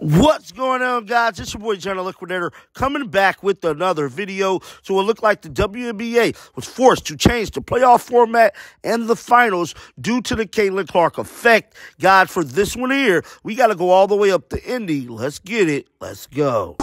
What's going on, guys? It's your boy, John Liquidator, coming back with another video. So it looked like the WNBA was forced to change the playoff format and the finals due to the Caitlin Clark effect. God, for this one here, we got to go all the way up to Indy. Let's get it. Let's go.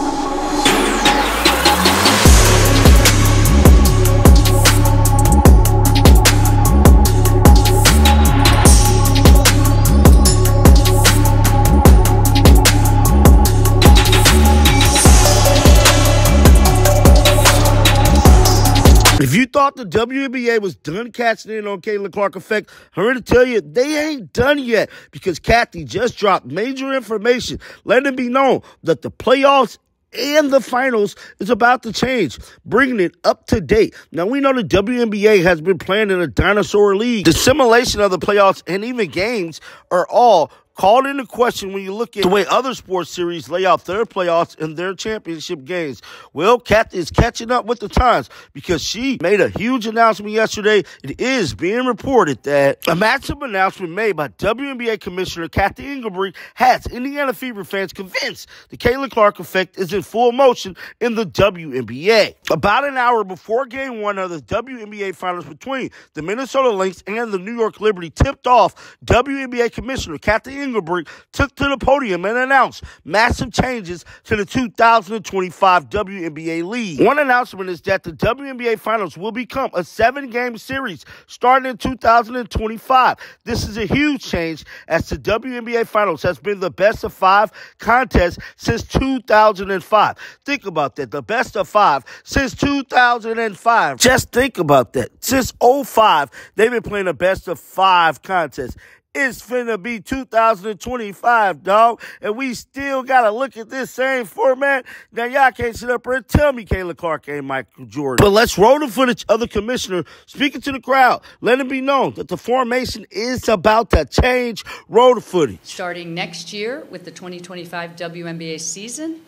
If you thought the WNBA was done catching in on Caitlin Clark effect, I'm here to tell you they ain't done yet, because Kathy just dropped major information letting it be known that the playoffs and the finals is about to change, bringing it up to date. Now, we know the WNBA has been playing in a dinosaur league. The simulation of the playoffs and even games are all called into question when you look at the way other sports series lay out their playoffs and their championship games. Well, Kathy is catching up with the times, because she made a huge announcement yesterday. It is being reported that a massive announcement made by WNBA Commissioner Kathy Engelbrecht has Indiana Fever fans convinced the Caitlin Clark effect is in full motion in the WNBA. About an hour before Game 1 of the WNBA Finals between the Minnesota Lynx and the New York Liberty tipped off, WNBA Commissioner Kathy Engelbrecht took to the podium and announced massive changes to the 2025 WNBA League. One announcement is that the WNBA Finals will become a 7-game series starting in 2025. This is a huge change, as the WNBA Finals has been the best-of-5 contest since 2005. Think about that, the best-of-5 since 2005. Just think about that. Since 2005, they've been playing a best-of-5 contest. It's finna be 2025, dog, and we still gotta look at this same format. Now, y'all can't sit up here and tell me Caitlin Clark ain't Michael Jordan. But let's roll the footage of the commissioner speaking to the crowd, letting it be known that the formation is about to change. Roll the footage. Starting next year with the 2025 WNBA season,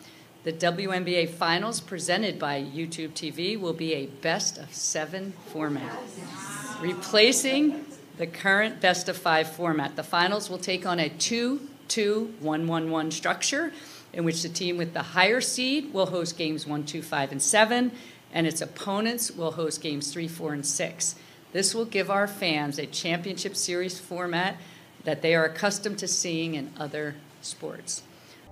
the WNBA Finals presented by YouTube TV will be a best-of-7 format, replacing the current best-of-5 format. The finals will take on a 2-2-1-1-1 structure, in which the team with the higher seed will host games 1, 2, 5, and 7, and its opponents will host games 3, 4, and 6. This will give our fans a championship series format that they are accustomed to seeing in other sports.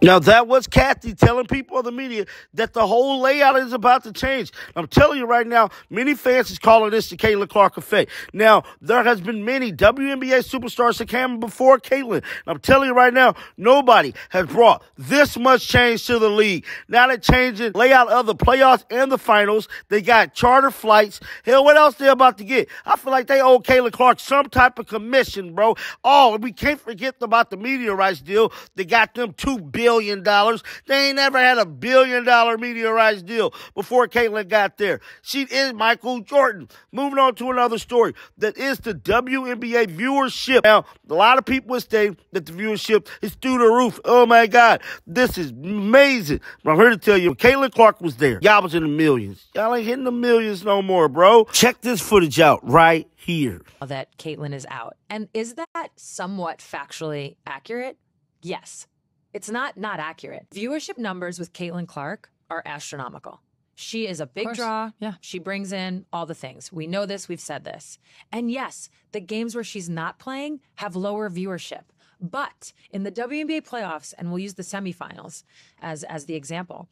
Now, that was Kathy telling people in the media that the whole layout is about to change. I'm telling you right now, many fans is calling this the Caitlin Clark effect. Now, there has been many WNBA superstars that came before Caitlin. I'm telling you right now, nobody has brought this much change to the league. Now they're changing layout of the playoffs and the finals. They got charter flights. Hell, what else they about to get? I feel like they owe Caitlin Clark some type of commission, bro. Oh, we can't forget about the media rights deal. They got them $2 billion. They ain't never had $1 billion media rights deal before Caitlin got there. She is Michael Jordan. Moving on to another story, that is the WNBA viewership. Now, a lot of people would say that the viewership is through the roof. Oh my God, this is amazing. But I'm here to tell you, when Caitlin Clark was there, y'all was in the millions. Y'all ain't hitting the millions no more, bro. Check this footage out right here. That Caitlin is out. And is that somewhat factually accurate? Yes. It's not accurate. Viewership numbers with Caitlin Clark are astronomical. She is a big draw. Yeah. She brings in all the things. We know this. We've said this. And yes, the games where she's not playing have lower viewership. But in the WNBA playoffs, and we'll use the semifinals as the example,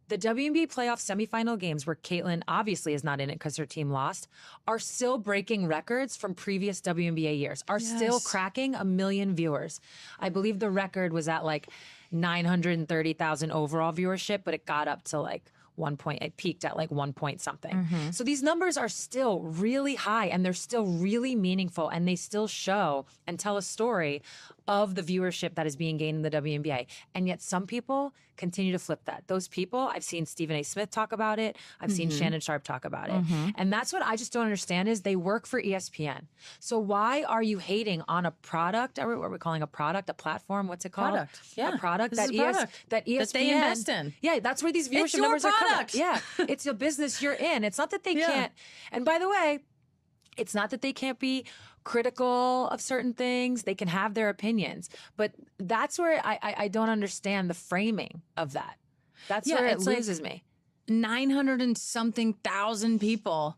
the WNBA playoff semifinal games where Caitlin obviously is not in it because her team lost are still breaking records from previous WNBA years, are still cracking 1 million viewers. I believe the record was at like 930,000 overall viewership, but it got up to like it peaked at like 1 point something. So these numbers are still really high, and they're still really meaningful, and they still show and tell a story of the viewership that is being gained in the WNBA. And yet some people continue to flip that. Those people, I've seen Stephen A. Smith talk about it. I've seen Shannon Sharp talk about it. And that's what I just don't understand, is they work for ESPN. So why are you hating on a product? What are we calling a product? A platform? What's it called? Product. Yeah. A product that ESPN that they invest in. Yeah, that's where these viewership numbers are coming. Yeah, it's a business you're in. It's not that they can't. And by the way, It's not that they can't be critical of certain things. They can have their opinions. But that's where I don't understand the framing of that. That's where it loses me. 900 and something thousand people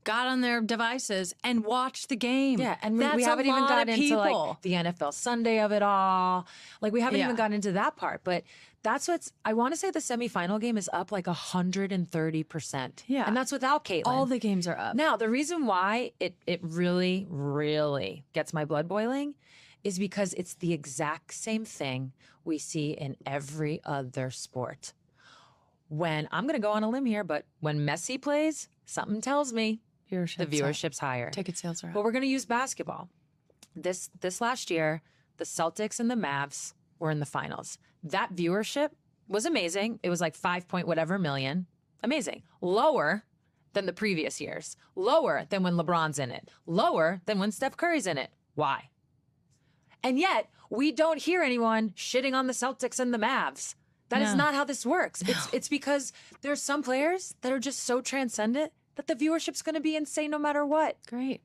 got on their devices and watched the game. Yeah, and that's we haven't even gotten into like the NFL Sunday of it all. Like we haven't even gotten into that part. But that's I want to say the semifinal game is up like 130%. Yeah. And that's without Caitlin. All the games are up. Now, the reason why it really, really gets my blood boiling is because it's the exact same thing we see in every other sport. When, I'm going to go on a limb here, but when Messi plays, something tells me the viewership's higher. Ticket sales are up. But we're going to use basketball. This last year, the Celtics and the Mavs were in the finals. That viewership was amazing. It was like 5 point whatever million. Amazing. Lower than the previous years. Lower than when LeBron's in it. Lower than when Steph Curry's in it. Why? And yet, we don't hear anyone shitting on the Celtics and the Mavs. That is not how this works. It's because there's some players that are just so transcendent that the viewership's going to be insane no matter what. Great.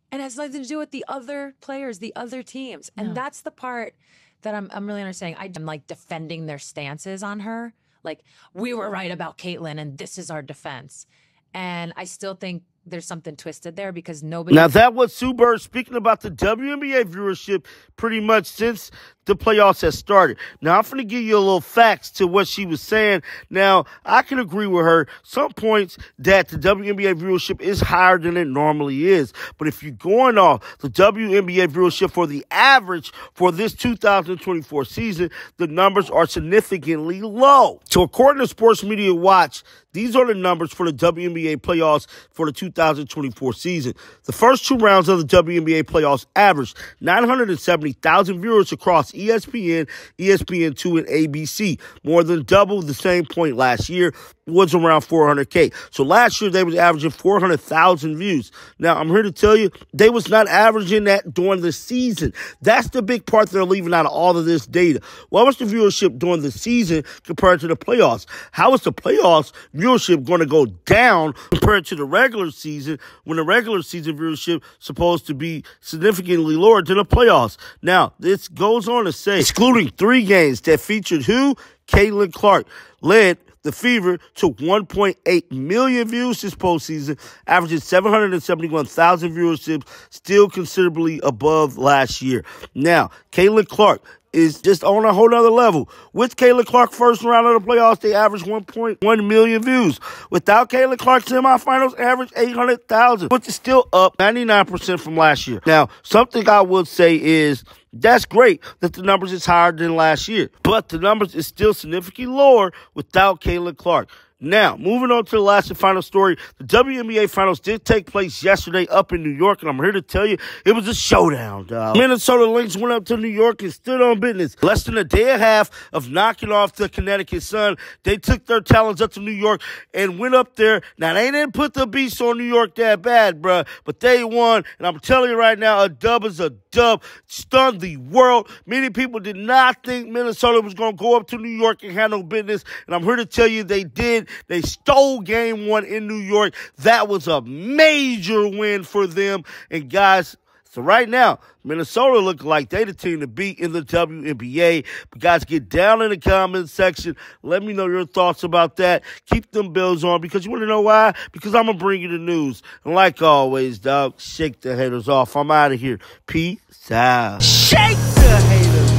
And it has nothing to do with the other players, the other teams. And that's the part that I'm really understanding. I'm like defending their stances on her. Like, we were right about Caitlin and this is our defense. And I still think there's something twisted there because nobody... Now, that was Sue Bird speaking about the WNBA viewership pretty much since the playoffs has started. Now, I'm going to give you a little facts to what she was saying. Now, I can agree with her. Some points that the WNBA viewership is higher than it normally is. But if you're going off the WNBA viewership for the average for this 2024 season, the numbers are significantly low. So, according to Sports Media Watch, these are the numbers for the WNBA playoffs for the 2024 season. The first two rounds of the WNBA playoffs averaged 970,000 viewers across ESPN, ESPN2, and ABC. More than double the same point last year, was around 400K. So last year, they was averaging 400,000 views. Now, I'm here to tell you, they was not averaging that during the season. That's the big part they're leaving out of all of this data. What was the viewership during the season compared to the playoffs? How is the playoffs viewership going to go down compared to the regular season when the regular season viewership supposed to be significantly lower than the playoffs? Now, this goes on to say, excluding 3 games that featured who? Caitlin Clark led the Fever to 1.8 million views this postseason, averaging 771,000 viewerships, still considerably above last year. Now, Caitlin Clark is just on a whole nother level. With Caitlin Clark first round of the playoffs, they averaged 1.1 million views. Without Caitlin Clark, semifinals averaged 800,000, which is still up 99% from last year. Now, something I would say is that's great that the numbers is higher than last year, but the numbers is still significantly lower without Caitlin Clark. Now, moving on to the last and final story, the WNBA Finals did take place yesterday up in New York, and I'm here to tell you, it was a showdown, dog. Minnesota Lynx went up to New York and stood on business. Less than a day and a half of knocking off the Connecticut Sun, they took their talents up to New York and went up there. Now, they didn't put the beast on New York that bad, bruh, but they won, and I'm telling you right now, a dub is a dub. Stunned the world. Many people did not think Minnesota was going to go up to New York and handle business, and I'm here to tell you they did. They stole game 1 in New York. That was a major win for them. And guys, so right now, Minnesota look like they the team to beat in the WNBA. But guys, get down in the comments section. Let me know your thoughts about that. Keep them bells on because you want to know why? Because I'm going to bring you the news. And like always, dog, shake the haters off. I'm out of here. Peace out. Shake the haters